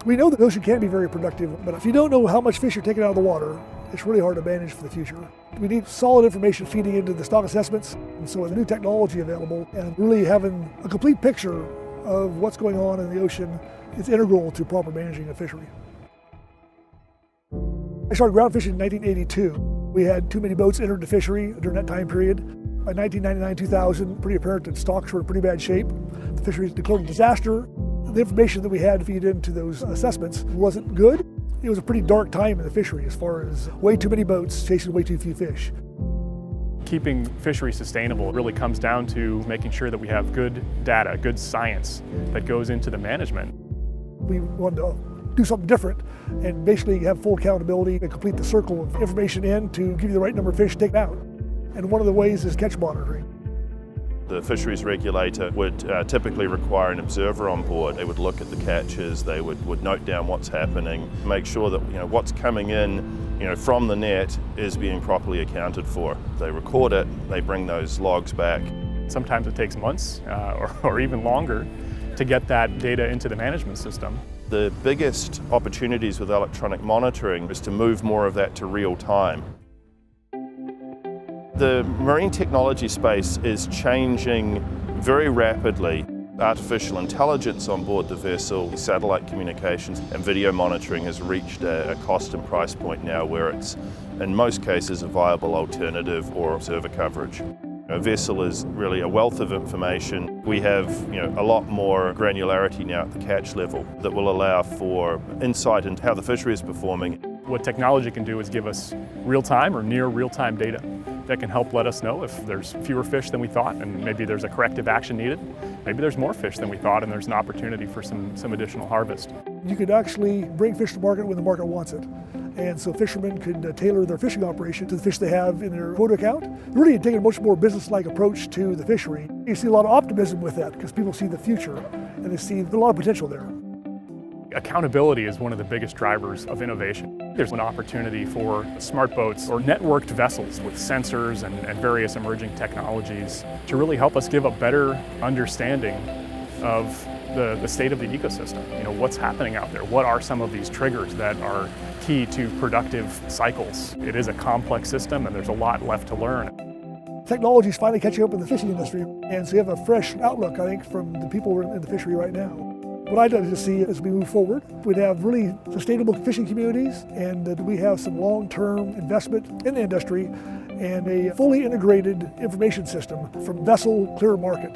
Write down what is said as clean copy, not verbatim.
We know that the ocean can be very productive, but if you don't know how much fish you're taking out of the water, it's really hard to manage for the future. We need solid information feeding into the stock assessments, and so with the new technology available and really having a complete picture of what's going on in the ocean, it's integral to proper managing a fishery. I started ground fishing in 1982. We had too many boats entered the fishery during that time period. By 1999-2000, pretty apparent that stocks were in pretty bad shape. The fishery was declared a disaster. The information that we had to feed into those assessments wasn't good. It was a pretty dark time in the fishery as far as way too many boats chasing way too few fish. Keeping fisheries sustainable really comes down to making sure that we have good data, good science that goes into the management. We wanted to do something different and basically have full accountability and complete the circle of information in to give you the right number of fish taken out. And one of the ways is catch monitoring. The fisheries regulator would typically require an observer on board. They would look at the catches, they would note down what's happening, make sure that what's coming in from the net is being properly accounted for. They record it, they bring those logs back. Sometimes it takes months or even longer to get that data into the management system. The biggest opportunities with electronic monitoring is to move more of that to real time. The marine technology space is changing very rapidly. Artificial intelligence on board the vessel, satellite communications and video monitoring has reached a cost and price point now where it's, in most cases, a viable alternative or observer coverage. A vessel is really a wealth of information. We have a lot more granularity now at the catch level that will allow for insight into how the fishery is performing. What technology can do is give us real-time or near real-time data that can help let us know if there's fewer fish than we thought and maybe there's a corrective action needed. Maybe there's more fish than we thought and there's an opportunity for some additional harvest. You could actually bring fish to market when the market wants it. And so fishermen could tailor their fishing operation to the fish they have in their quota account. Really taking a much more business-like approach to the fishery. You see a lot of optimism with that because people see the future and they see a lot of potential there. Accountability is one of the biggest drivers of innovation. There's an opportunity for smart boats or networked vessels with sensors and various emerging technologies to really help us give a better understanding of the state of the ecosystem. What's happening out there? What are some of these triggers that are key to productive cycles? It is a complex system and there's a lot left to learn. Technology is finally catching up in the fishing industry, and so you have a fresh outlook, I think, from the people in the fishery right now. What I'd like to see as we move forward, we'd have really sustainable fishing communities and that we have some long-term investment in the industry and a fully integrated information system from vessel clear market.